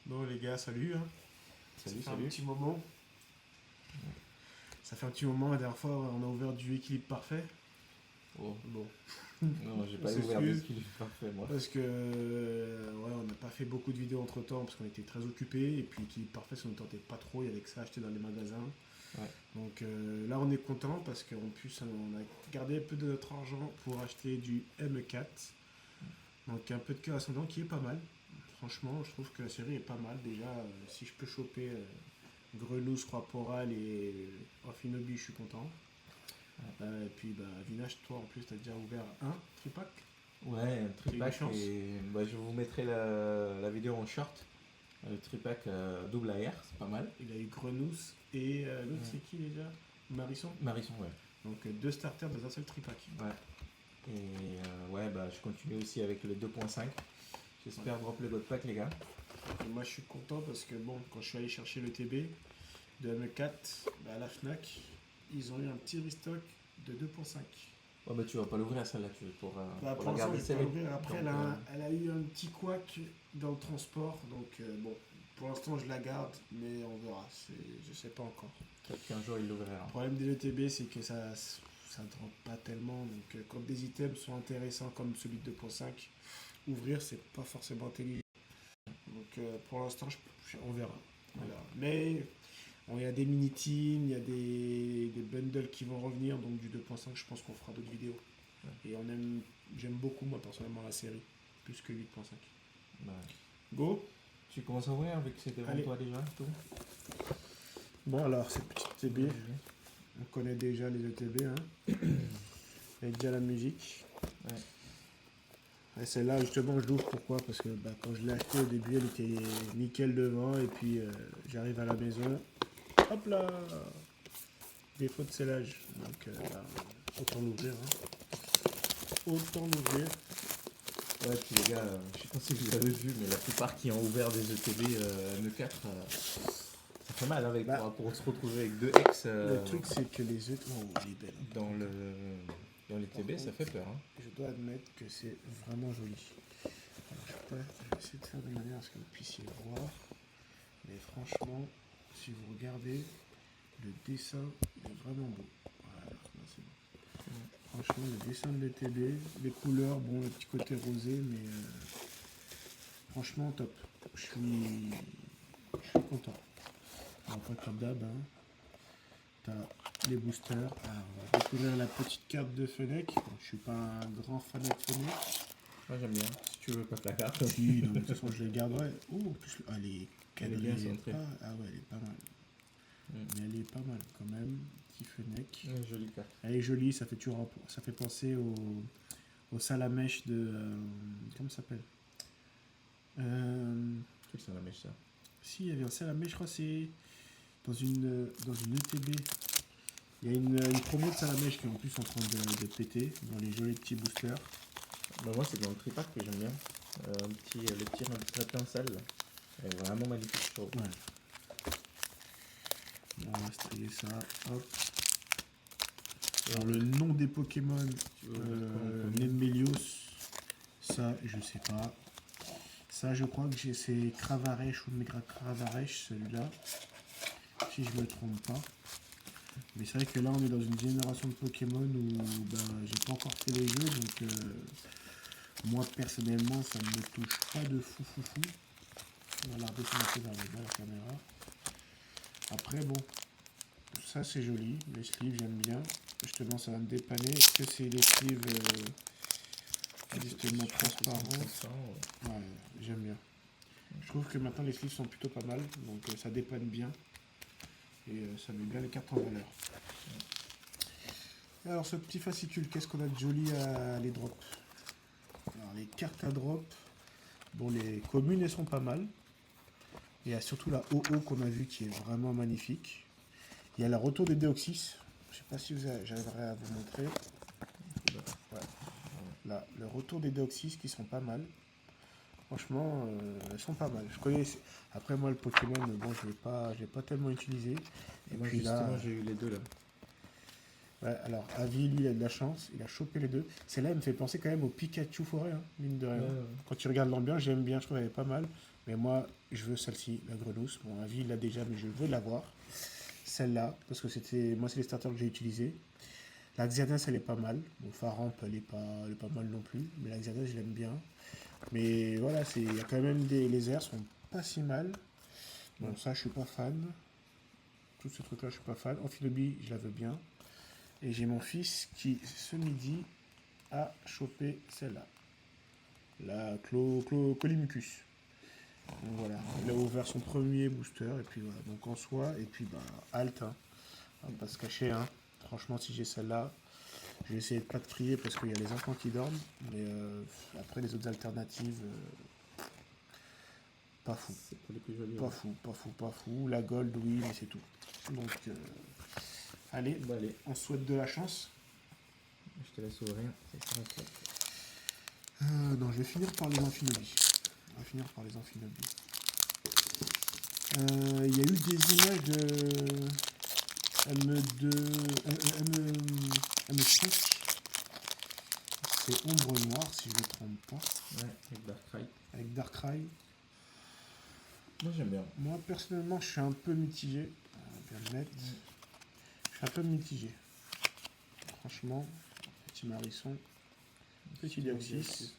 Bon les gars, salut. Salut, Ça fait salut. un petit moment. Ça fait un petit moment, la dernière fois on a ouvert du équilibre parfait. Oh, Bon, non, j'ai on pas ouvert de s'excuse équilibre parfait, moi. parce que ouais, on n'a pas fait beaucoup de vidéos entre temps parce qu'on était très occupés et puis équilibre parfait ça ne tentait pas trop, il y avait que ça acheté dans les magasins. Ouais. Donc là on est content parce qu'en plus on a gardé un peu de notre argent pour acheter du M4. Donc un peu de cœur ascendant qui est pas mal. Franchement, je trouve que la série est pas mal. Déjà, si je peux choper Grenousse, Corporal et Afinobi, je suis content. Et puis, bah, Vinache, toi en plus, t'as déjà ouvert un tripack. Ouais, un T'as eu des tripack chances. et bah, je vous mettrai la vidéo en short. Le tripack double AR, c'est pas mal. Il a eu Grenousse et l'autre, Ouais. c'est qui déjà? Marisson. Marisson, ouais. Donc, deux starters dans un seul tripack. Ouais. Et ouais, bah je continue aussi avec le 2.5. J'espère drop le God Pack, les gars. Et moi, je suis content parce que, bon, quand je suis allé chercher le TB de M4 bah, à la Fnac, ils ont eu un petit restock de 2.5. Ouais, bah tu vas pas l'ouvrir celle-là, tu Bah, pour pour la l'instant, garder je vais pas scellée. l'ouvrir. Après, Donc, elle a eu un petit couac dans le transport. Donc, bon, pour l'instant, je la garde, mais on verra. Je sais pas encore. peut-être qu'un jour il l'ouvrira. Le problème des ETB, c'est que ça ne rentre pas tellement. Donc, quand des items sont intéressants comme celui de 2.5, ouvrir, c'est pas forcément intelligent. Donc, pour l'instant, on verra. On verra. Mais bon, il y a des mini-teams, il y a des bundles qui vont revenir. Donc, du 2.5, je pense qu'on fera d'autres vidéos. Et j'aime beaucoup moi personnellement la série, plus que 8.5. Bah, Go. tu commences à ouvrir avec ces devant Allez. toi déjà tout. Bon alors ces petites ETB, on connaît déjà les ETB, hein. Il y a déjà la musique. Ouais. Et celle-là justement je l'ouvre pourquoi? Parce que bah, quand je l'ai acheté au début elle était nickel devant et puis j'arrive à la maison, hop là, défaut de scellage. Donc bah, autant l'ouvrir. Hein. Autant l'ouvrir. Ouais, puis les gars, je sais pas si vous avez vu, mais la plupart qui ont ouvert des ETB M4, ça fait mal avec, Bah, pour se retrouver avec deux X le truc c'est que les ETB, oh, elle est belle. Hein, dans le dans les Par TB, ça contre, fait peur. Hein. je dois admettre que c'est vraiment joli. Alors, je vais essayer de faire de manière à ce que vous puissiez voir. Mais franchement, si vous regardez, le dessin il est vraiment beau. Voilà, là, c'est bon. Franchement, le dessin de l'ETB, les couleurs, bon, le petit côté rosé, mais franchement, top. Je suis content. Après, comme d'hab, hein, t'as les boosters. Alors, on va découvrir la petite carte de Fennec. Bon, je suis pas un grand fan de Fennec. Moi j'aime bien, si tu veux pas te la carte. Si, non, mais de toute façon, je les garderai. Oh, en plus, elle est Elle est cadrée. bien centrée. Ah ouais, elle est pas mal. Mais elle est pas mal quand même. Petit Fennec. Ouais, jolie carte. Elle est jolie, ça fait toujours, ça fait penser au Salamèche de. Comment ça s'appelle Quelle c'est la mèche ça? Si, il y avait un Salamèche, je crois, c'est dans une ETB. Il y a une promo de Salamèche qui est en plus en train de péter dans les jolis petits boosters. Bah, moi c'est dans le tripack que j'aime bien. Le petit étincelle, elle est vraiment magnifique, je trouve. Ouais. On va strier ça. Hop. Alors le nom des Pokémon, Tu veux ouvrir quoi en premier? Nemelios, ça je sais pas. Ça je crois que c'est Cravarèche ou Mega Cravarèche celui-là, si je me trompe pas. Mais c'est vrai que là on est dans une génération de Pokémon où ben, j'ai pas encore fait les jeux donc moi personnellement ça ne me touche pas de fou. On va la redescendre un peu vers le bas la caméra. Après bon, ça c'est joli, les sleeves j'aime bien. Justement ça va me dépanner. Est-ce que c'est les sleeves justement transparents? Ouais, j'aime bien. Je trouve que maintenant les sleeves sont plutôt pas mal, donc ça dépanne bien. Et ça met bien les cartes en valeur. Et alors ce petit fascicule, qu'est-ce qu'on a de joli à les drop? Alors les cartes à drop, bon les communes elles sont pas mal. Il y a surtout la OO qu'on a vue qui est vraiment magnifique. Il y a le retour des Deoxys. Je sais pas si j'arriverai à vous montrer. Ouais. Là, le retour des Deoxys qui sont pas mal. Franchement, elles sont pas mal. Je connais. Après moi le Pokémon, bon je l'ai pas tellement utilisé. Et moi justement j'ai eu les deux là. Ouais, alors, Avi, lui, il a de la chance. Il a chopé les deux. Celle-là, elle me fait penser quand même au Pikachu forêt, hein, mine de rien. Quand tu regardes l'ambiance, j'aime bien. Je trouve qu'elle est pas mal. Mais moi, je veux celle-ci, la grenousse. Bon, Avi, il l'a déjà, mais je veux l'avoir. Celle-là, parce que c'était. Moi, c'est les starters que j'ai utilisés. La Xerneas, elle est pas mal. Bon, Faramp, elle est pas mal non plus. Mais la Xerneas, je l'aime bien. Mais voilà, il y a quand même les airs sont pas si mal. Bon, ça, je suis pas fan. Tous ces trucs-là, je suis pas fan. Amphibies, je la veux bien. Et j'ai mon fils qui, ce midi, a chopé celle-là. La Colimicus. Donc voilà, il a ouvert son premier booster. Et puis voilà, donc en soi, et puis bah, Alt, hein. On va pas se cacher, hein. Franchement, si j'ai celle-là, je vais essayer de pas de prier parce qu'il y a les enfants qui dorment. Mais après, les autres alternatives, pas fou. C'est pas les plus jolis. Pas fou, pas fou, pas fou. La gold, oui, mais c'est tout. Donc, allez, Bah, allez, on souhaite de la chance. je te laisse ouvrir. C'est ça, ok. Non, je vais finir par les amphinobies. On va finir par les amphinobies. Il y a eu des images de M5. C'est ombre noire, si je ne me trompe pas. Ouais, avec Darkrai. Avec Darkrai. Moi j'aime bien. Moi, personnellement, je suis un peu mitigé. Bien le mettre. Je suis un peu mitigé. Franchement, petit Marisson. Petit Deoxys.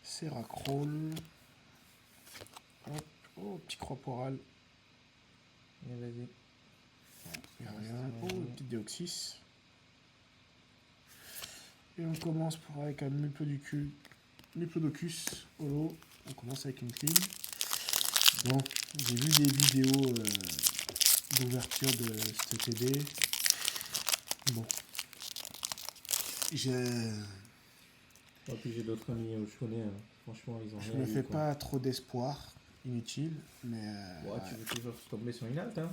Seracrol. Hop. Oh, petit Croporal. Vas-y. Il n'y a rien. Oh, petit Deoxys. Et on commence avec un Diplodocus holo. On commence avec une clean. Bon, j'ai vu des vidéos d'ouverture de ce TD. Bon. Et puis j'ai d'autres amis où je connais, franchement ils ont Je rien me eu, fais quoi. pas trop d'espoir inutile, mais Ouais, tu veux toujours tomber sur une halte, hein.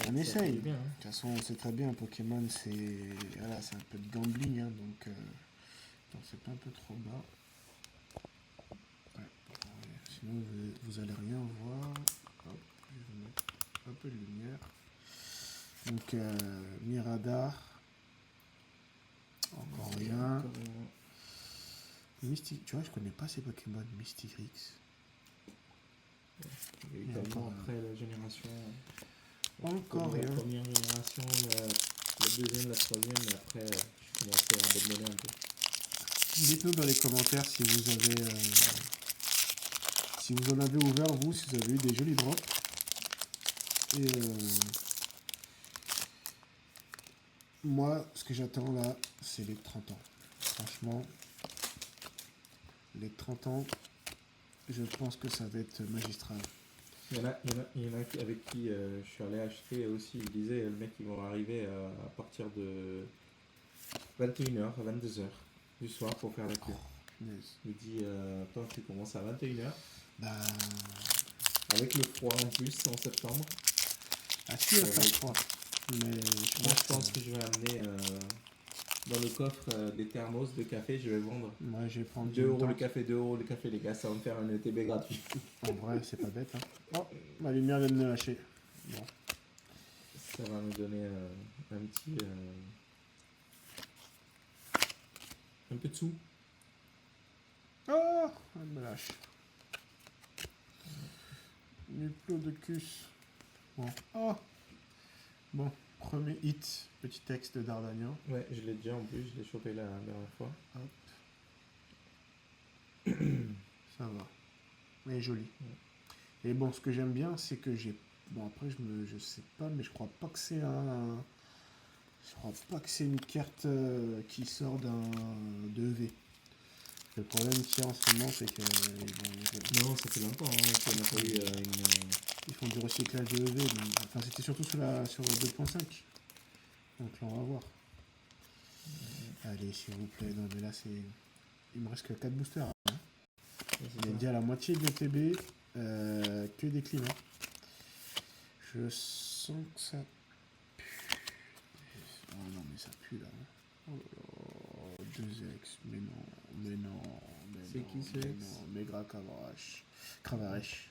on essaye. Bien, hein. De toute façon, on sait très bien, Pokémon, c'est voilà, c'est un peu de gambling, hein, donc c'est pas un peu trop bas. Ouais. Sinon, vous allez rien voir. Hop, je vais mettre un peu de lumière. Donc, Miradar. Encore rien. Mystic, tu vois, je connais pas ces Pokémon. Mystigrix. Et également après la génération. Encore rien. La première génération, la deuxième, la troisième, et après je commençais à abandonner un peu. Dites-nous dans les commentaires si vous avez si vous en avez ouvert vous, si vous avez eu des jolis drops. Et moi, ce que j'attends là, c'est les 30 ans. Franchement, les 30 ans, je pense que ça va être magistral. Il y en a avec qui je suis allé acheter aussi, il disait le mec ils vont arriver à partir de 21h à 22h du soir pour faire la queue. Yes. Il dit attends, tu commences à 21h Bah, avec le froid en plus en septembre. ah si, il va faire froid. Mais Moi je pense que je vais amener dans le coffre des thermos de café, je vais vendre. moi, je vais prendre 2 € le café, 2 € le café, les gars, ça va me faire un ETB gratuit. En vrai, c'est pas bête. Hein. Oh, ma lumière vient de me lâcher. Bon. Ça va me donner un petit. Un peu de sous. Oh, elle me lâche. Diplodocus. Bon. Oh. Bon, premier hit. Petit texte de Dardagnan. Ouais, je l'ai déjà en plus, je l'ai chopé la dernière fois. Hop. Ça va. Elle est jolie. Ouais. Et bon, ce que j'aime bien, c'est que j'ai... Bon, après, je sais pas, mais je crois pas que c'est un... Je crois pas que c'est une carte qui sort d'un d'EV. Le problème qu'il y a en ce moment, c'est que... Non, ça fait longtemps qu'on n'a pas eu une... Ils font du recyclage de EV. Donc... Enfin, c'était surtout sur 2.5. Donc là, on va voir. Allez, s'il vous plaît. Non, mais là, c'est... Il me reste que 4 boosters. Hein. Il y a déjà la moitié de l'ETB. Que des cleans. Hein. Je sens que ça pue. Oh non, mais ça pue là. Oh là là. 2X. Mais non. Mais non. Mais c'est non, qui ce mais X? non. Megra Cravaresh.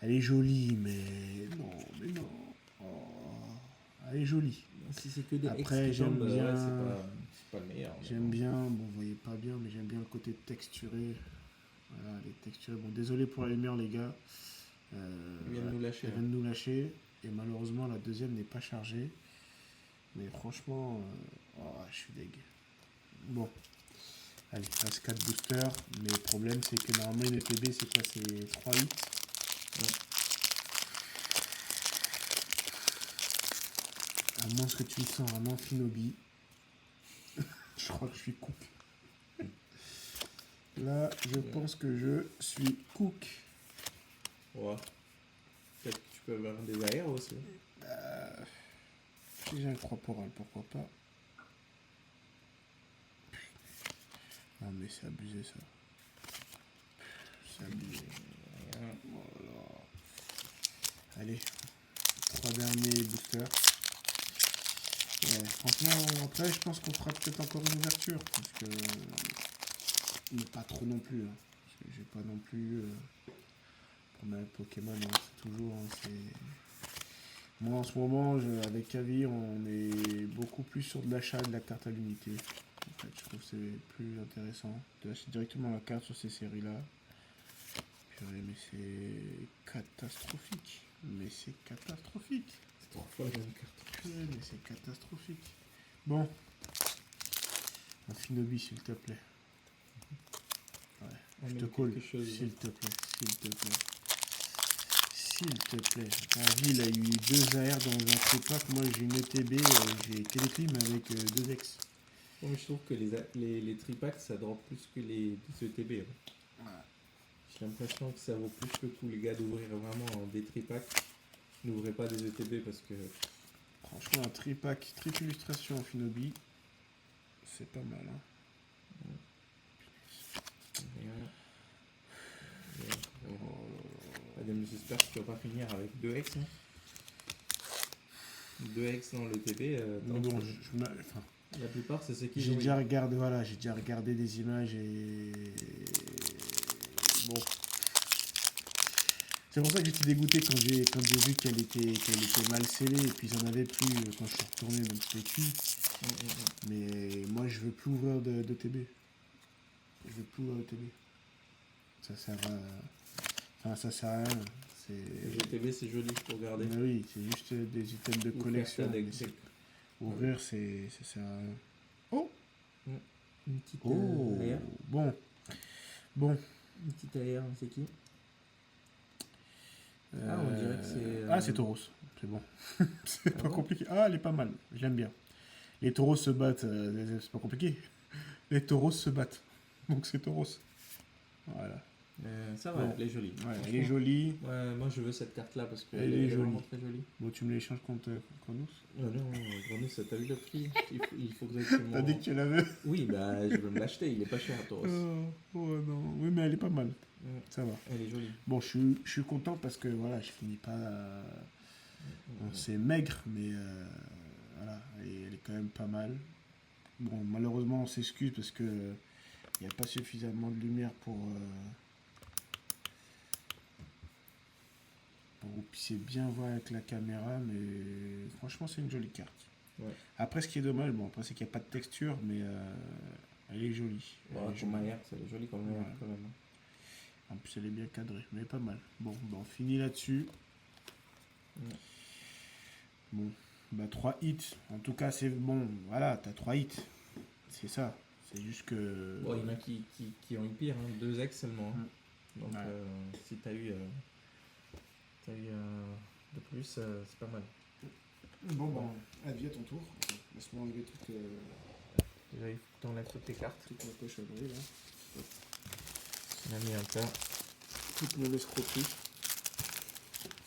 Elle est jolie, mais non. Mais non. Oh, elle est jolie. Si c'est que des Après, X qui j'aime tombent, bien- ouais, c'est pas le meilleur. mais J'aime bon. bien, bon, vous voyez pas bien, mais j'aime bien le côté texturé. Voilà, les textures. Bon, désolé pour la lumière, les gars. Ils viennent nous lâcher. Elle vient de nous lâcher. Et malheureusement, la deuxième n'est pas chargée. Mais franchement, oh, je suis deg. Bon, allez, il reste 4 boosters. Mais le problème, c'est que normalement, une ETB, c'est quoi? C'est 3 hits. À moins que tu me sens un amphinobi. Je crois que je suis cook. Là, je pense que je suis cook. Ouais. Peut-être que tu peux avoir des aères aussi. Si j'ai un corporal, pourquoi pas. Non mais c'est abusé ça. C'est abusé. Voilà. Allez, 3 derniers boosters. Ouais, franchement, après je pense qu'on fera peut-être encore une ouverture. Parce que... Mais pas trop non plus. Hein. Parce que j'ai pas non plus... Pour mes Pokémon, hein, c'est toujours... Hein, c'est... Moi en ce moment, avec Kavi, on est beaucoup plus sur de l'achat de la carte à l'unité. En fait, je trouve que c'est plus intéressant d'acheter directement la carte sur ces séries-là. Purée, mais c'est catastrophique. Mais c'est catastrophique. C'est 3 fois la même carte. Purée, mais c'est catastrophique. Bon. Un Finobi, s'il te plaît. Ouais, je te colle. S'il te plaît, s'il te plaît. S'il te plaît. Ravi, il a eu 2 AR dans un tripack. Moi, j'ai une ETB, j'ai Téléclim avec 2 X. Moi, je trouve que les tripacks, ça drop plus que les ETB. Hein. Ouais. J'ai l'impression que ça vaut plus le coup, les gars, d'ouvrir vraiment des tripacks. N'ouvrez pas des ETB parce que... Franchement, un tripack, triple illustration en Finobi, c'est pas mal. Hein. J'espère que tu vas pas finir avec 2 X. Hein. 2 X dans l'ETB. Mais bon, la plupart, c'est ce qui j'ai déjà regardé, voilà, j'ai déjà regardé des images et bon. C'est pour ça que j'étais dégoûté quand j'ai vu qu'elle était mal scellée et puis ils en avaient plus quand je suis retourné, donc c'était cuit. Mais moi je veux plus ouvrir de TB. Je veux plus ouvrir de TB. Ça sert à... Enfin ça sert à rien. Le GTB c'est joli pour regarder. Mais oui, c'est juste des items de collection. Ouvrir ça sert à rien. Oh! Une petite air. Bon. Une petite air, c'est qui? On dirait que c'est... Ah, c'est Tauros. C'est bon. C'est pas compliqué. Ah, elle est pas mal. J'aime bien. Les taureaux se battent. C'est pas compliqué. Les taureaux se battent. Donc c'est Tauros. Voilà. Ça va, elle est jolie. Ouais, elle est jolie. Ouais, moi je veux cette carte là parce qu'elle elle est jolie. vraiment très jolie. Bon, tu me l'échanges contre Gronous? Non, Gronous, ça t'a vu le prix? Il faut exactement... T'as dit que tu l'avais? Oui, bah je veux me l'acheter, il est pas cher Tauros. Oh non. Oui, mais elle est pas mal. Ça va. Elle est jolie. Bon, je suis content parce que voilà, je finis pas. Bon, c'est maigre, mais voilà, elle est quand même pas mal. Bon, malheureusement, on s'excuse parce que il n'y a pas suffisamment de lumière pour vous puissiez bien voir avec la caméra, mais franchement, c'est une jolie carte. Ouais. Après, ce qui est dommage, bon, après, c'est qu'il n'y a pas de texture, mais elle est jolie. Comme manière, c'est joli comme manière quand même. En plus, elle est bien cadrée, mais pas mal. Bon, on finit là-dessus. Bon, bah 3 hits. En tout cas, c'est bon. Voilà, t'as 3 hits. C'est ça. C'est juste que... Bon, il y en a qui ont eu pire, hein. 2 ex seulement. Hein. Donc, si t'as eu de plus, c'est pas mal. Bon, avis à ton tour. Laisse-moi enlever toute... Déjà, il faut que t'enlèves toutes tes cartes. Toute ma poche à bruit, là. On a mis un tas. Toute mon escroquerie.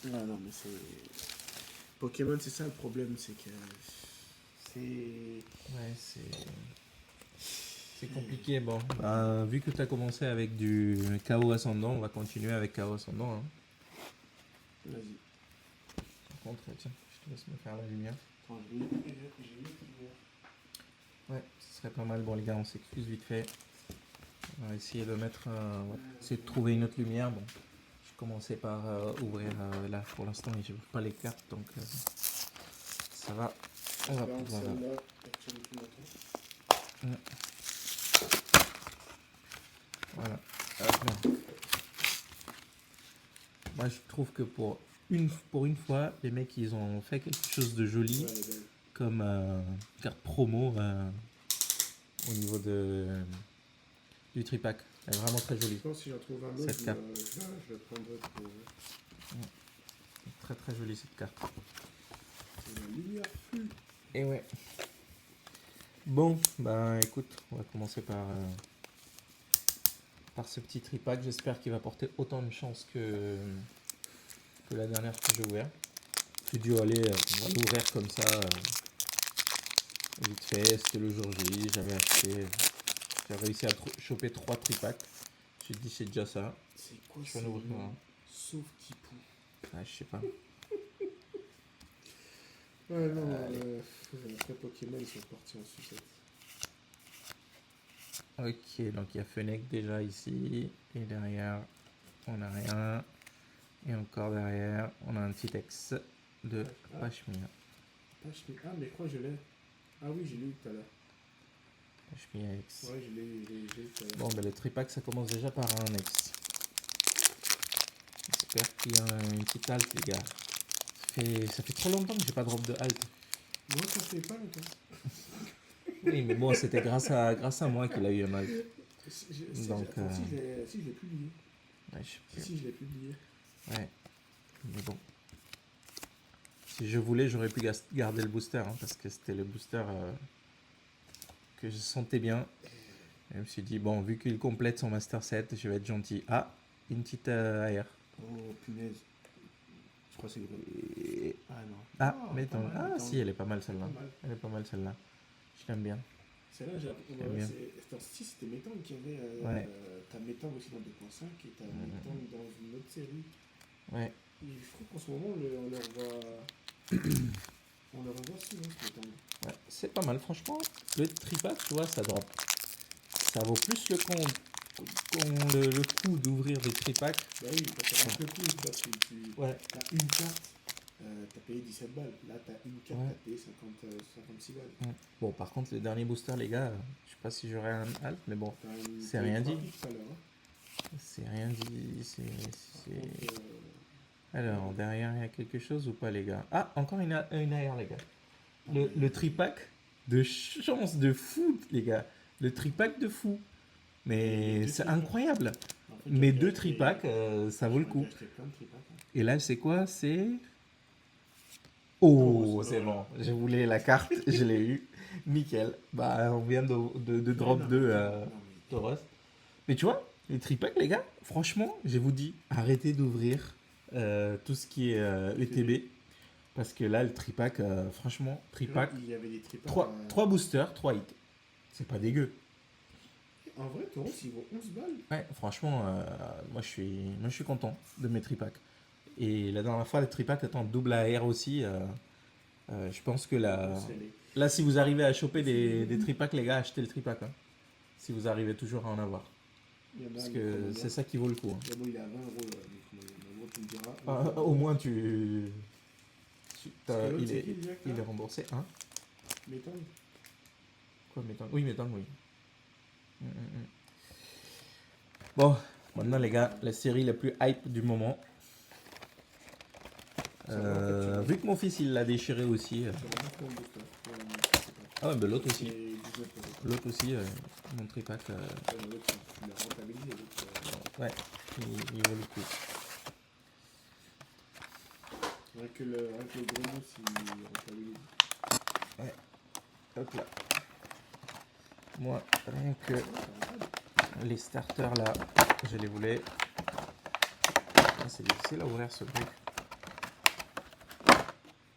Ah non, mais c'est... Pokémon, c'est ça le problème, c'est que... Ouais, c'est compliqué. Bon, vu que tu as commencé avec du Chaos Ascendant, on va continuer avec Chaos Ascendant. Hein. Vas-y. Par contre, tiens, je te laisse me faire la lumière. Attends, j'ai mis la lumière. Ouais, ce serait pas mal. Bon, les gars, on s'excuse vite fait. On va essayer de mettre... essayer de trouver une autre lumière. Bon, je commencer par ouvrir là pour l'instant et je n'ouvre pas les cartes donc ça va. On va Donc, pouvoir. celle-là, actuelle depuis longtemps. Voilà. Hop là. Moi je trouve que pour une fois, les mecs ils ont fait quelque chose de joli Ouais, elle est belle. comme carte promo au niveau du tripack. Elle est vraiment très jolie. Je pense que si j'en trouve un autre, Cette carte. je le prendrai pour Très très jolie cette carte. la lumière flux. Et ouais. Bon, ben écoute, on va commencer par ce petit tripack. J'espère qu'il va porter autant de chance que la dernière que j'ai ouvert. J'ai dû aller on va l'ouvrir comme ça vite fait. C'était le jour J, j'avais acheté. J'ai réussi à choper 3 tripacks. J'ai dit c'est déjà ça. C'est quoi Je vais ce en ouvrir nom un. Sauf Kipou. Ah, je sais pas. Ouais, non, après Pokémon, ils sont partis en sucette. Ok, donc il y a Fennec déjà ici. Et derrière, on n'a rien. Et encore derrière, on a un petit ex de Pashmia. Ah, mais je crois que je l'ai. Ah oui, j'ai lu tout à l'heure. Pashmia X. Ouais, je l'ai tout à l'heure. Bon, ben le tripack, ça commence déjà par un ex. J'espère qu'il y a une petite halte, les gars. Ça fait trop longtemps que j'ai pas drop de halte. Moi, ça fait pas longtemps. Oui, mais bon, c'était grâce à moi qu'il a eu un halte. Donc, Si, je l'ai publié. Ouais, je sais plus. Si, je l'ai publié. Ouais, mais bon. Si je voulais, j'aurais pu garder le booster, hein, parce que c'était le booster que je sentais bien. Et je me suis dit, bon, vu qu'il complète son Master 7, je vais être gentil. Ah, une petite AR. Oh, punaise. Je crois que c'est gros. Et... Ah non. Ah, Oh, mais pas mal, ah, attends. si, elle est pas mal celle-là. Pas mal. Elle est pas mal celle-là. Je l'aime bien. Celle-là, bien. si c'était Métang qui avait. Ouais. T'as Métang aussi dans 2.5 et t'as Métang dans une autre série. Ouais. Et je trouve qu'en ce moment, on leur voit. On leur voit souvent ce Métang. Ouais, c'est pas mal, franchement. Le tripack, tu vois, ça drop. Ça vaut plus le coup d'ouvrir des tripacks. Bah oui, quand ça rentre le coup, Ouais. t'as une carte, t'as payé 17 balles. Là, t'as une carte, Ouais. t'as payé 56 balles. Bon, par contre, le dernier booster, les gars, je sais pas si j'aurai un halt, mais bon, c'est T'as rien eu dit. 3 pics tout à l'heure, hein. C'est rien dit. Donc, Alors, derrière, il y a quelque chose ou pas, les gars? Ah, encore une AR, les gars. Le tripack de chance de fou, les gars. Le tripack de fou. Mais c'est incroyable. en fait, Mais j'ai 2 acheté- tripacks, ça vaut le coup. J'ai acheté plein de tripacks, hein. Et là, c'est quoi? C'est... Oh, Oh, c'est c'est bon. bon. Je voulais la carte, je l'ai eu. Nickel. Bah, on vient de drop Non, 2 non, mais- Tauros. Mais tu vois, les tripacks, les gars, franchement, je vous dis, arrêtez d'ouvrir tout ce qui est ETB. Parce que là, le tripack, franchement, tripack, Il y avait des tripacks. 3 boosters, 3 hits. C'est pas dégueu. En vrai, Tauros, il vaut 11 balles. Ouais, franchement, moi je suis content de mes tripacks. Et la dernière fois, le tripack étant double AR aussi, je pense que là, si vous arrivez à choper des tripacks, les gars, achetez le tripack. Hein, si vous arrivez toujours à en avoir. Il y en a Parce un que Micromania. c'est ça qui vaut le coup. Hein. D'abord, il est à 20 euros. Mais bon, tu me diras. Au moins, Parce que l'autre, il c'est est qui, déjà, il est là remboursé. Hein Métang. Quoi, Métang? Oui, Métang, oui. Bon, maintenant, les gars, la série la plus hype du moment. Vu que mon fils il l'a déchiré aussi. Ah ouais, mais l'autre aussi. L'autre aussi, mon tripack. Ouais, il vaut le coup. Rien que le gros mousse, il rentabilise. Ouais, hop là. Moi, rien que les starters là, je les voulais. Ah, c'est difficile à ouvrir ce truc.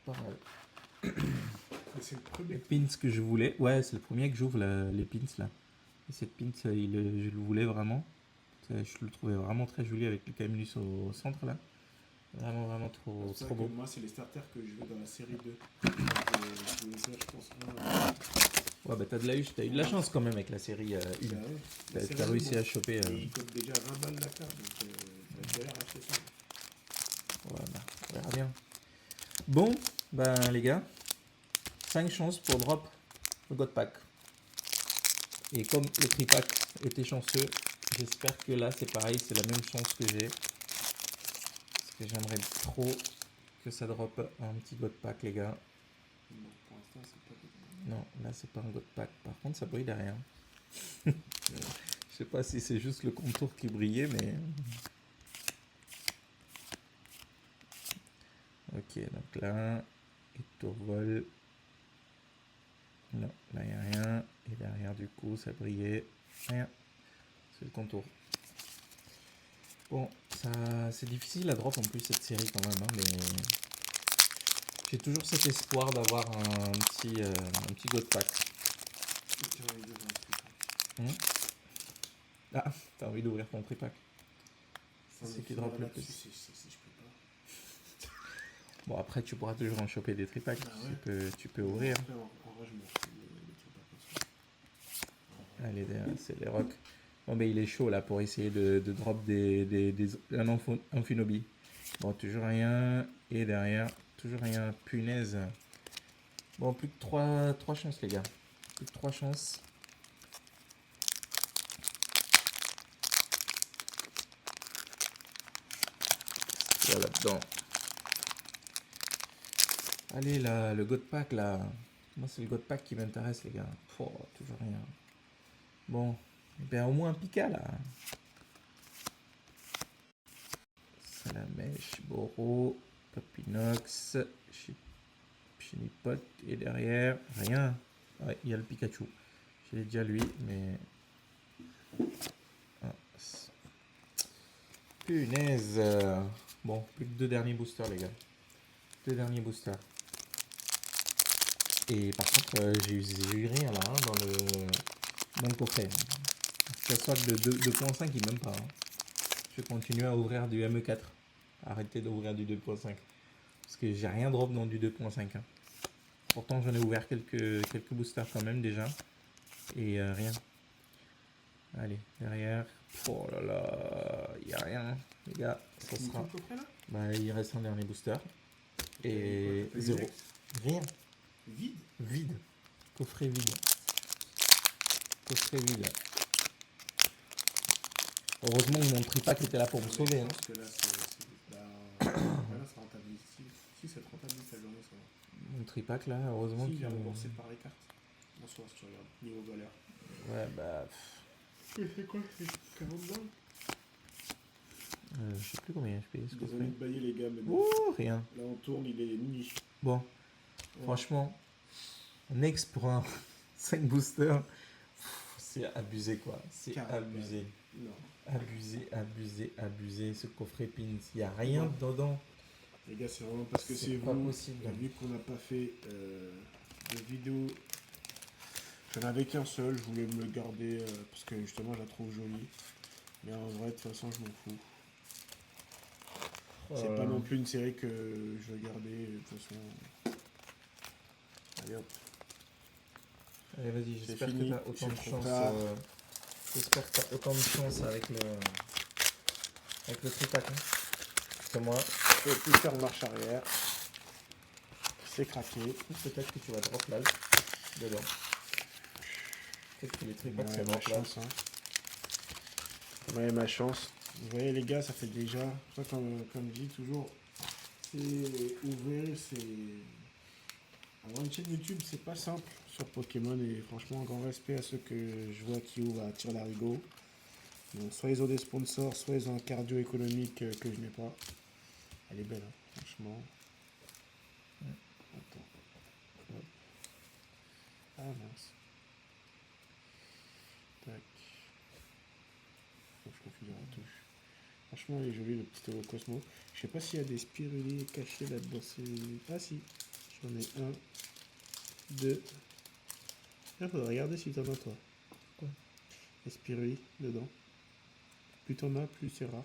Pas mal. C'est le premier. Les pins que je voulais. Ouais, c'est le premier que j'ouvre les pins là. Et cette pins, je le voulais vraiment. Je le trouvais vraiment très joli avec le Camillus au centre là. Vraiment trop beau. Moi, c'est les starters que je veux dans la série 2. Je vais faire, je pense, Ouais, bah t'as eu de la chance quand même avec la série 1. Bah ouais. T'as réussi à choper. Il coûte déjà 20 balles la carte, donc j'ai l'air acheter ça. Voilà, on verra bien. Bon, ben les gars, 5 chances pour drop le God Pack. Et comme le tripack était chanceux, j'espère que là c'est pareil, c'est la même chance que j'ai. Parce que j'aimerais trop que ça drop un petit God Pack, les gars. Non, pour l'instant, c'est pas good. Non, là c'est pas un God Pack. Par contre, ça brille derrière. Je sais pas si c'est juste le contour qui brillait, mais. Ok, donc là, il tourvole. Non, là il n'y a rien. Et derrière, du coup, ça brillait. Rien. C'est le contour. Bon, ça, c'est difficile à drop en plus cette série quand même, hein, mais j'ai toujours cet espoir d'avoir un petit God Pack. Ah, t'as envie d'ouvrir ton tripack. C'est qui drop le plus. Si je peux pas. Bon, après, tu pourras toujours en choper des tripacks. Ah ouais. Tu peux ouvrir. Après, en vrai, je m'en fous des tripacks comme ça. Allez, c'est les rocks. Bon, mais il est chaud là pour essayer de drop un Amphinobie. Bon, toujours rien. Et derrière, toujours rien. Punaise. Bon, plus que 3 chances, les gars. Plus que 3 chances. Il y a là-dedans. Allez, là, le God Pack, là. Moi, c'est le God Pack qui m'intéresse, les gars. Oh, toujours rien. Bon, ben au moins un Pika, là. Salamèche, Boro, Papinox, Chinipot, et derrière, rien. Ouais, il y a le Pikachu. Je l'ai déjà lui, mais... Ah, punaise. Bon, plus que 2 derniers boosters, les gars. 2 derniers boosters. Et par contre, j'ai eu rien là, hein, dans le coffret. Que ce soit de 2.5, il même pas. Hein. Je vais continuer à ouvrir du ME4. Arrêtez d'ouvrir du 2.5. Parce que j'ai rien drop dans du 2.5. Hein. Pourtant, j'en ai ouvert quelques boosters quand même déjà. Et rien. Allez, derrière. Oh là là, il n'y a rien. Les gars, ça sera... Bah, il reste un dernier booster. Et 0. Rien. Vide. Vide. Coffret vide. Coffret vide. Heureusement que mon tripack était là pour me sauver. Hein. Parce que là, c'est rentabilité. Si c'est rentabilité la journée, ça va. Mon tripack là, heureusement qu'il qu'il est remboursé par les cartes. En soi, si tu regardes, niveau valeur. Ouais, bah. C'est quoi? C'est 40 balles? Je sais plus combien je paye ce coffret. Désolé de bailler les gars, mais bon. Ouh, rien. Là, on tourne, il est mini. Bon, ouais. Franchement, next pour un 5 boosters, c'est abusé quoi. C'est 40 abusé. Non. Abusé. Ce coffret pins, il n'y a rien dedans. Les gars, c'est vraiment parce que c'est pas vous. Possible. Vu qu'on n'a pas fait de vidéo, j'en avais qu'un seul, je voulais me le garder parce que justement je la trouve jolie. Mais en vrai, de toute façon, je m'en fous. C'est pas non plus une série que je vais garder, de toute façon. Allez hop. Allez, vas-y, j'espère que tu as autant de chance. J'espère que tu as autant de chance avec le tripack. Hein. Que moi. Je vais plus faire marche arrière. C'est craqué. Peut-être que tu vas drop l'alp dedans. Peut-être que les tripacks c'est ma chance. Hein. Ouais, ma chance. Vous voyez les gars, ça fait déjà, comme je dis toujours, c'est ouvrir, c'est... Avoir une chaîne YouTube, c'est pas simple sur Pokémon et franchement, grand respect à ceux que je vois qui ouvrent à tir l'arigot. Donc, soit ils ont des sponsors, soit ils ont un cardio économique que je n'ai pas. Elle est belle, hein, franchement. Attends. Hop. Ah mince. Tac. Faut que je configure la touche. Franchement, elle est jolie, le petit Cosmo. Je sais pas s'il y a des spirulés cachés là-dedans. Ah si, j'en ai un, deux. Il faudrait regarder si t'en as toi. Quoi? Les spirulés dedans. Plus t'en as, plus c'est rare.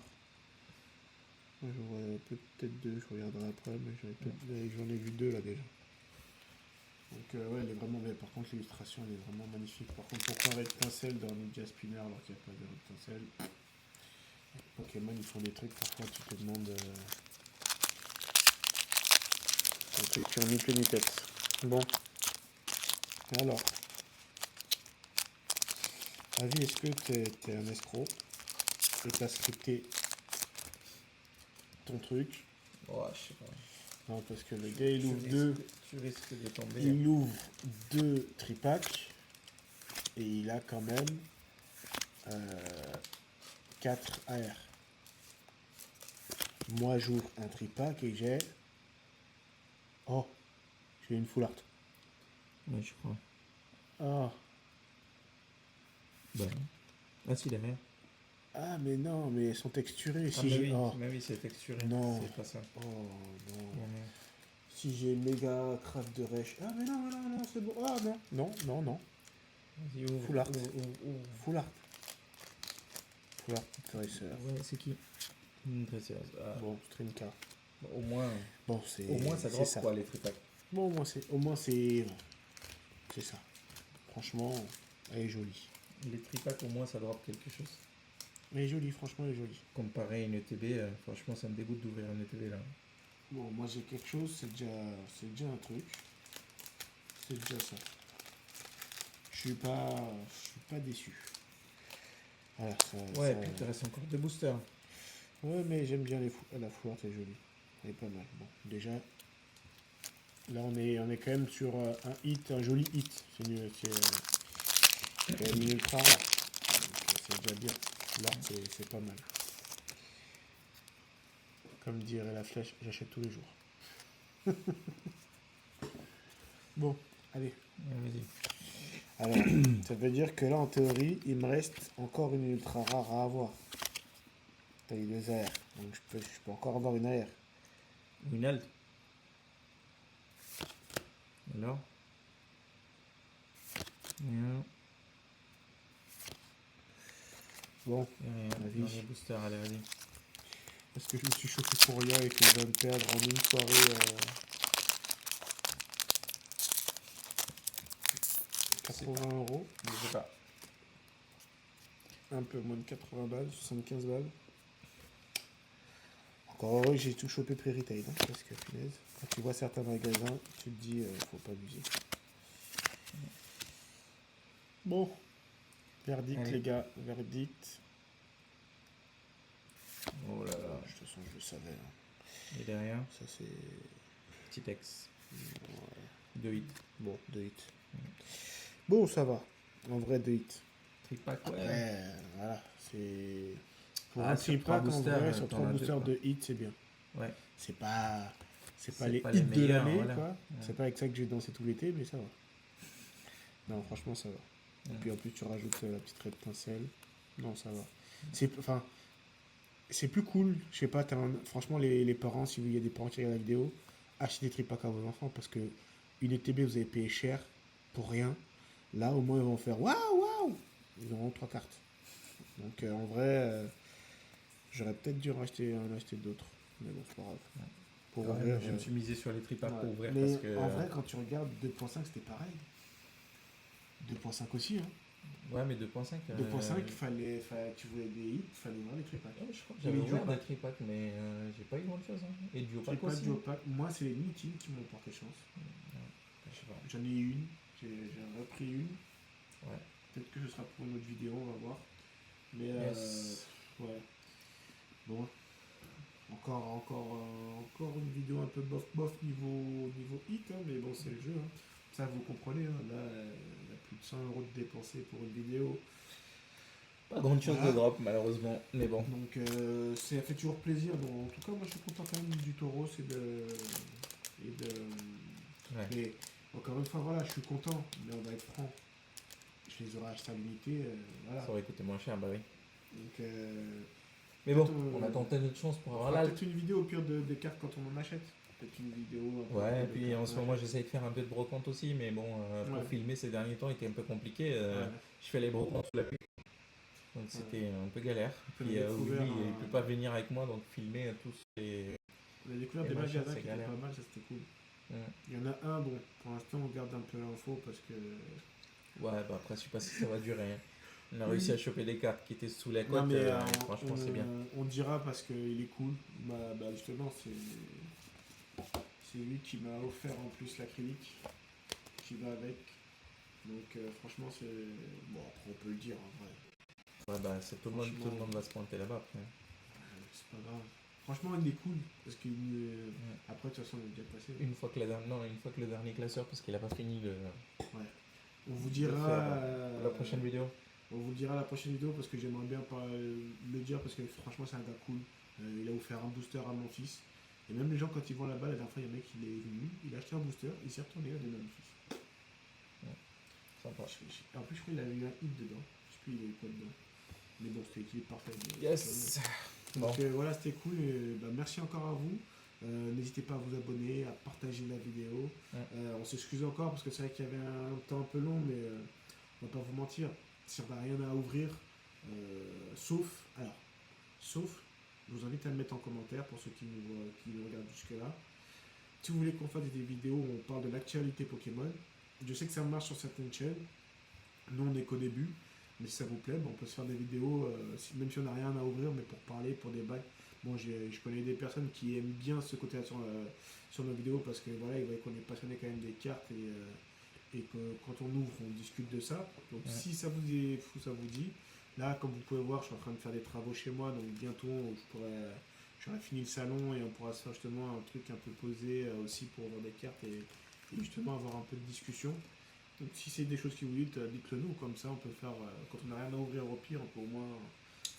Moi j'en vois peut-être deux, je regarderai après, mais j'en ai vu deux là déjà. Donc ouais, elle est vraiment belle. Par contre, l'illustration elle est vraiment magnifique. Par contre, pourquoi un rectincelle dans Ninja Spinner alors qu'il n'y a pas de rectincelle? Pokémon ils font des trucs, parfois tu te demandes Un truc qui en ni queue ni tête. Bon. Alors. Avis, est-ce que t'es un escroc et t'as scripté ton truc? Oh, je sais pas. Non, parce que le gars, il ouvre Tu risques de tomber. il ouvre 2 tripacks et il a quand même 4 AR. Moi, j'ouvre un tripack et j'ai... Oh, j'ai une full art. Ouais, je crois. Ah, Ben. Ah, si, derrière. ah, mais non, mais elles sont texturées. Ah, Si j'ai... Oh, mais oui, c'est texturé. Non. C'est pas ça. oh non. Ouais. Si j'ai méga craft de rêche. Ah, mais non, non, non, c'est bon. Ah, non, non, non, non. Vas-y, ouvre. Full art. Ouvre. Full art. Full art, dresseur. Ouais, c'est qui? Une dresseuse. Ah. Bon, streamcar. Bon, au moins, ça c'est drop ça. quoi, les tripacks. Bon, au moins c'est ça. Franchement, elle est jolie. Les tripacks, au moins, ça drop quelque chose. Elle est jolie, franchement, elle est jolie. Comparé à une ETB, franchement, ça me dégoûte d'ouvrir une ETB là. Bon, moi j'ai quelque chose, c'est déjà un truc. C'est déjà ça. Je suis pas déçu. Voilà, Ouais, puis il te reste encore deux boosters. Ouais, mais j'aime bien la foulante, elle est jolie. Elle est pas mal. Bon, déjà, là on est quand même sur un joli hit. C'est quand même une ultra rare. Donc, c'est déjà bien. Là, c'est pas mal. Comme dirait la flèche, j'achète tous les jours. Bon, allez. Ouais, vas-y. Alors, ça veut dire que là, en théorie, il me reste encore une ultra rare à avoir. Taille 2 AR. Donc, je peux encore avoir une AR. Une alt. Alors rien. Bon, Rien. vas-y. Dernier booster, allez, vas-y. Parce que je me suis chauffé pour rien et que je vais me perdre en une soirée 80 euros. Je sais pas. Un peu moins de 80 balles, 75 balles. Encore heureux que j'ai tout chopé pré-retail, hein, parce que punaise, quand tu vois certains magasins, tu te dis, faut pas abuser. Bon, verdict Allez. les gars, verdict. Oh là là. De toute façon, je le savais. Hein. Et derrière, Ça c'est... petit ex. Ouais. 2 hits. Bon, 2 hits. Bon, ça va. En vrai, 2 hits. Tripack, ouais. Après, voilà, c'est... Pour Ah, un sur tripack, trois en boosters, vrai, sur t'en 3 as deux, boosters quoi. de hits, c'est bien. Ouais. C'est pas C'est les pas hits les de meilleurs, l'année, voilà. quoi. Ouais. C'est pas avec ça que j'ai dansé tout l'été, mais ça va. Non, franchement, ça va. Et puis en plus, tu rajoutes la petite raie de pincelle. Non, ça va. C'est plus cool. Je sais pas, franchement, les parents, si il y a des parents qui regardent la vidéo, achetez des tripacks à vos enfants parce que une ETB, vous avez payé cher pour rien. Là, au moins, ils vont faire waouh, waouh. Ils auront 3 cartes. Donc, en vrai, j'aurais peut-être dû en acheter d'autres. Mais bon, c'est pas grave. Ouais. Pour Quand ouvrir, même, je me suis misé sur les tripacks pour ouais. ouvrir Mais parce que. en vrai, quand tu regardes 2.5, c'était pareil. 2.5 aussi, hein. Ouais, mais 2.5. 2.5, tu voulais des hits, il fallait ouvrir les tripacks. Ouais, je crois que Et j'avais les ouvert duopack. des tripacks, mais j'ai pas eu grand chose. Hein. Et duopack Tripack, aussi. duopack. Moi, c'est les Nitines qui m'ont porté chance. Je sais pas. J'en ai eu une, j'ai repris une. Ouais. Peut-être que ce sera pour une autre vidéo, on va voir. Mais Yes. ouais. Bon. Encore une vidéo un peu bof niveau hit, hein, mais bon, c'est le jeu. Hein. Ça, vous comprenez. Hein. Là, il y a plus de 100 euros de dépensés pour une vidéo. Pas grande chose Voilà. de drop, malheureusement. Mais bon. Donc, ça fait toujours plaisir. Bon, en tout cas, moi, je suis content quand même du taureau. Ouais. Mais encore une fois, voilà, je suis content. Mais on va être franc. Je les aurais achetés à l'unité. Voilà. Ça aurait coûté moins cher, bah oui. Donc, Mais bon, peut-être, on a tenté notre chance pour on avoir fera l'alt. peut-être une vidéo au pire des cartes quand on en achète. Peut-être une vidéo. un peu Ouais, et de puis cartes en qu'on ce moment, achète. j'essaye de faire un peu de brocante aussi, mais bon, pour Ouais. filmer ces derniers temps, il était un peu compliqué. Ouais. Je fais les brocantes sous la pluie. Donc c'était un peu galère. On Puis a lui, découvert il peut pas venir avec moi, donc filmer tous les. On a découvert Et des machin, magasins c'est qui étaient galère. pas mal, ça c'était cool. Ouais, Il y en a un, bon, pour l'instant on garde un peu l'info parce que. bah après, je sais pas si ça va durer. Hein. On a Oui. réussi à choper des cartes qui étaient sous la Non côte, mais et franchement, c'est bien. on dira parce qu'il est cool. Bah justement, C'est lui qui m'a offert en plus l'acrylique qui va avec. Donc franchement c'est... Bon après on peut le dire en vrai. Ouais, bah, c'est tout le monde va se pointer là-bas après. C'est pas grave. Franchement il est cool parce qu'il... Après de toute façon il est déjà passé. Une fois que le dernier classeur, parce qu'il a pas fini le. Ouais. On vous de dira faire la prochaine vidéo. On vous le dira la prochaine vidéo parce que j'aimerais bien le dire parce que franchement c'est un gars cool. Il a offert un booster à mon fils. Et même les gens quand ils vont là-bas, la dernière fois il y a un mec il est venu, il a acheté un booster, il s'est retourné, il a donné à mon fils. Sympa. En plus je crois qu'il a eu un hit dedans. Je sais plus il y avait quoi dedans. Mais bon c'était équilibre parfait. Yes. Donc voilà c'était cool. Et, bah, merci encore à vous. N'hésitez pas à vous abonner, à partager la vidéo. On s'excuse encore parce que c'est vrai qu'il y avait un temps un peu long, mais on va pas vous mentir, si on n'a rien à ouvrir, sauf, je vous invite à le mettre en commentaire pour ceux qui nous regardent jusque-là. Si vous voulez qu'on fasse des vidéos où on parle de l'actualité Pokémon, je sais que ça marche sur certaines chaînes. Nous, on n'est qu'au début, mais si ça vous plaît, on peut se faire des vidéos, même si on n'a rien à ouvrir, mais pour parler, pour débattre. Bon, je connais des personnes qui aiment bien ce côté-là sur nos vidéos parce que voilà, ils voient qu'on est passionné quand même des cartes et que quand on ouvre, on discute de ça. Donc si ça vous dit, là, comme vous pouvez voir, je suis en train de faire des travaux chez moi, donc bientôt, j'aurai fini le salon et on pourra se faire justement un truc un peu posé aussi pour voir des cartes et justement avoir un peu de discussion. Donc si c'est des choses qui vous dites, dites-le nous, comme ça on peut faire, quand on n'a rien à ouvrir au pire, on peut au moins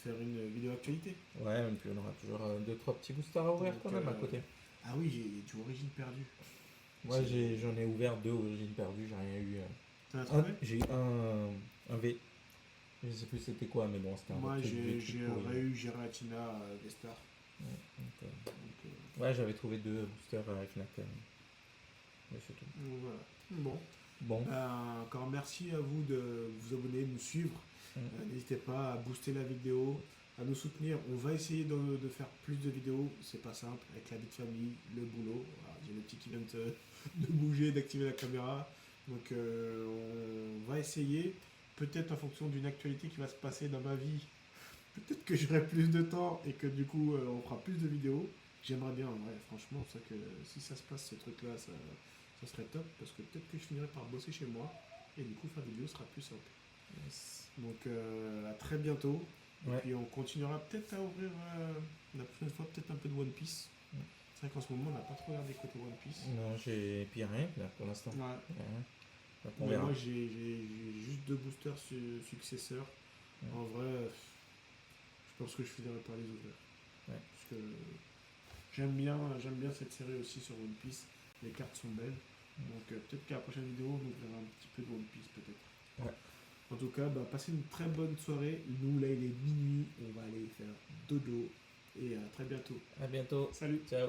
faire une vidéo actualité. Ouais, et puis on aura toujours 2-3 petits boosters à ouvrir donc, quand même à côté. Ah oui, j'ai du Origine Perdue. Moi j'en ai ouvert 2 origines perdues, j'ai rien eu. T'en as trouvé? J'ai eu un V. Je sais plus c'était quoi, mais bon, c'était un Moi truc V j'ai eu Giratina Vestar. Ouais, j'avais trouvé 2 boosters à Fnac. Mais c'est tout. Voilà. Bon. Bon. Encore merci à vous de vous abonner, de nous suivre. N'hésitez pas à booster la vidéo, à nous soutenir. On va essayer de faire plus de vidéos. C'est pas simple avec la vie de famille, le boulot. Voilà, j'ai le petit qui vient de bouger, d'activer la caméra. Donc on va essayer. Peut-être en fonction d'une actualité qui va se passer dans ma vie. Peut-être que j'aurai plus de temps et que du coup on fera plus de vidéos. J'aimerais bien, ouais, franchement, ça que si ça se passe ce truc-là, ça serait top parce que peut-être que je finirai par bosser chez moi et du coup faire des vidéos sera plus simple. Yes. Donc à très bientôt. Ouais. Et puis on continuera peut-être à ouvrir la prochaine fois peut-être un peu de One Piece. C'est vrai qu'en ce moment on n'a pas trop regardé côté One Piece. Non, j'ai puis rien là pour l'instant. Ouais. Rien. Donc, on Mais verra. moi j'ai juste 2 boosters successeurs. En vrai, je pense que je finirai par les ouvrir. Parce que j'aime bien cette série aussi sur One Piece. Les cartes sont belles. Donc peut-être qu'à la prochaine vidéo, on ouvrira un petit peu de One Piece peut-être. Ouais. En tout cas, passez une très bonne soirée. Nous, là, il est minuit. On va aller faire dodo. Et à très bientôt. À bientôt. Salut. Ciao.